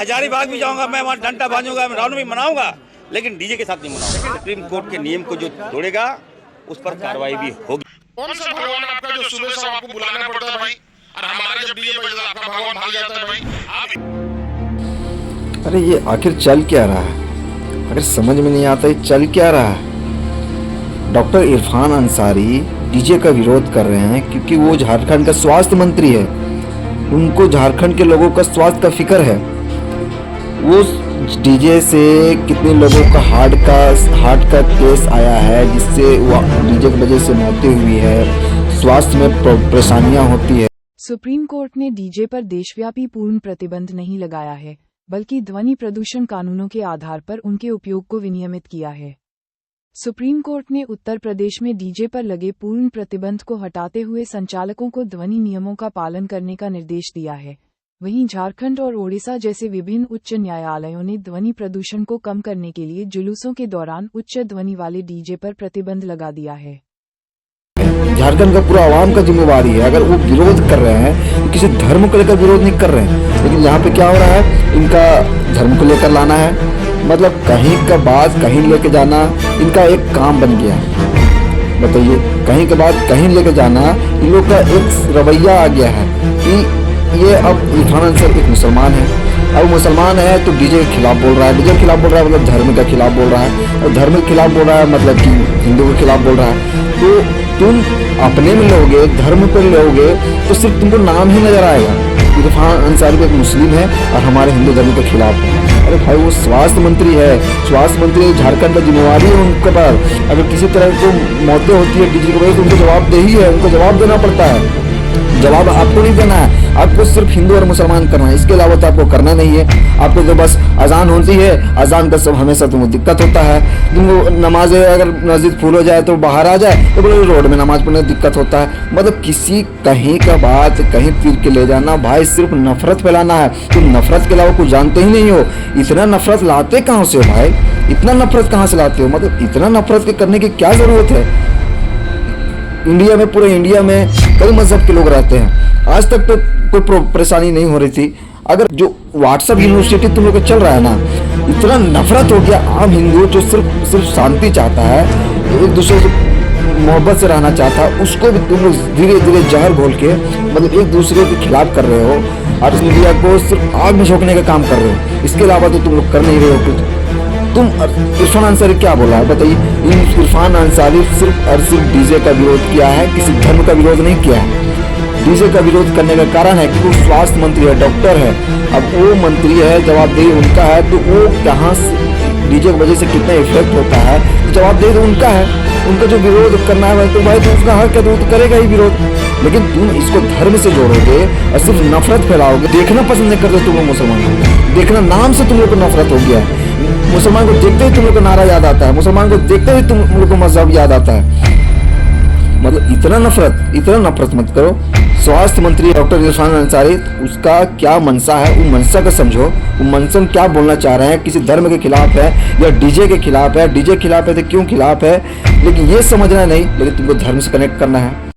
हजारीबाग भी जाऊंगा, मैं वहाँ डंडा बांधूंगा, मैं रावण भी मनाऊंगा, लेकिन डीजे के साथ नहीं मनाऊंगा। सुप्रीम कोर्ट के नियम को जो तोड़ेगा उस पर कार्रवाई भी होगी। कौन सा भगवान आपका जो सुबह शाम आपको बुलाना पड़ता है भाई, और हमारा जब डीजे बजता है आपका भगवान भाग जाता है भाई। अरे ये आखिर चल क्या रहा है? अगर समझ में नहीं आता ये चल क्या रहा है। डॉक्टर इरफान अंसारी डीजे का विरोध कर रहे हैं क्योंकि वो झारखंड का स्वास्थ्य मंत्री है। उनको झारखंड के लोगों का स्वास्थ्य का फिक्र है। वो डीजे से कितने लोगों का हार्ट का केस आया है, जिससे डीजे की वजह से मौतें हुई है, स्वास्थ्य में परेशानियां होती है। सुप्रीम कोर्ट ने डीजे पर देशव्यापी पूर्ण प्रतिबंध नहीं लगाया है, बल्कि ध्वनि प्रदूषण कानूनों के आधार पर उनके उपयोग को विनियमित किया है। सुप्रीम कोर्ट ने उत्तर प्रदेश में डीजे पर लगे पूर्ण प्रतिबंध को हटाते हुए संचालकों को ध्वनि नियमों का पालन करने का निर्देश दिया है। वहीं झारखंड और ओडिशा जैसे विभिन्न उच्च न्यायालयों ने ध्वनि प्रदूषण को कम करने के लिए जुलूसों के दौरान उच्च ध्वनि वाले डीजे पर प्रतिबंध लगा दिया है। झारखंड का पूरा आवाम का जिम्मेवारी है। अगर वो विरोध कर रहे हैं तो किसी धर्म को लेकर विरोध नहीं कर रहे हैं, लेकिन यहाँ पे क्या हो रहा है, इनका धर्म को लेकर लाना है, मतलब कहीं का बात कहीं लेके जाना इनका एक काम बन गया। बताइए, कहीं के बाद कहीं लेके जाना इन लोग का एक रवैया आ गया है कि ये अब इरफान अंसारी एक मुसलमान है, अब मुसलमान है तो डीजे के खिलाफ बोल रहा है, डीजे के खिलाफ बोल रहा है मतलब धर्म के खिलाफ बोल रहा है, और धर्म के खिलाफ बोल रहा है मतलब कि हिंदू के खिलाफ बोल रहा है। तो तुम अपने में लोगे, धर्म पर लोगे तो सिर्फ तुमको नाम ही नजर आएगा, इरफान अंसारी एक मुस्लिम है और हमारे हिंदू धर्म के खिलाफ है। अरे भाई, वो स्वास्थ्य मंत्री है, स्वास्थ्य मंत्री झारखंड का जिम्मेवारी है उनके पर। अगर किसी तरह को मौतें होती है डीजे की वजह से, उनको जवाबदेही है, उनको जवाब देना पड़ता है। जवाब आपको नहीं देना है, आपको सिर्फ हिंदू और मुसलमान करना है, इसके अलावा तो आपको करना नहीं है। आपको तो बस अजान होती है, अजान का सब हमेशा तुमको दिक्कत होता है। तुमको नमाज अगर मस्जिद फुल हो जाए तो बाहर आ जाए तो बोले रोड में नमाज पढ़ने में दिक्कत होता है। मतलब किसी कहीं का बात कहीं तीर के ले जाना, भाई सिर्फ नफरत फैलाना है। तुम नफरत के अलावा कुछ जानते ही नहीं हो। इतना नफरत लाते कहाँ से हो भाई? इतना नफरत कहाँ से लाते हो? मतलब इतना नफरत करने की क्या जरूरत है? इंडिया में, पूरे इंडिया में कई मजहब के लोग रहते हैं, आज तक तो कोई परेशानी नहीं हो रही थी। अगर जो व्हाट्सएप यूनिवर्सिटी तुम लोग का चल रहा है ना, इतना नफरत हो गया। आम हिंदू जो सिर्फ शांति चाहता है, एक दूसरे से मोहब्बत से रहना चाहता है, उसको भी तुम लोग धीरे धीरे जहर घोल के मतलब एक दूसरे के खिलाफ कर रहे हो और मीडिया को सिर्फ आग में झोंकने का काम कर रहे हो। इसके अलावा तो तुम लोग कर नहीं रहे हो कुछ। तुम इरफान अंसारी क्या बोला है बताइए? इरफान अंसारी सिर्फ और सिर्फ डीजे का विरोध किया है, किसी धर्म का विरोध नहीं किया है। डीजे का विरोध करने का कारण है कि वो स्वास्थ्य मंत्री है, डॉक्टर है। अब वो मंत्री है, जवाबदेही उनका है, तो वो कहाँ से डीजे की वजह से कितना इफेक्ट होता है तो जवाबदेही तो उनका है। उनका जो विरोध करना है तो भाई तो उसका हक है, तो वो करेगा ही विरोध। लेकिन तुम इसको धर्म से जोड़ोगे और सिर्फ नफरत फैलाओगे। देखना पसंद नहीं करते तुम लोग मुसलमान, देखना नाम से तुम लोग को नफरत हो गया है। मुसलमान को देखते ही तुम लोग को नारा याद आता है, मुसलमान को देखते ही तुम लोग को मजहब याद आता है। मतलब इतना नफरत मत करो। स्वास्थ्य मंत्री डॉक्टर इरफान अंसारी, उसका क्या मनसा है, वो मनसा का समझो। वो मनसा क्या बोलना चाह रहे हैं, किसी धर्म के खिलाफ है या डीजे के खिलाफ है? डीजे के खिलाफ है तो क्यों खिलाफ है, लेकिन ये समझना नहीं, लेकिन तुमको धर्म से कनेक्ट करना है।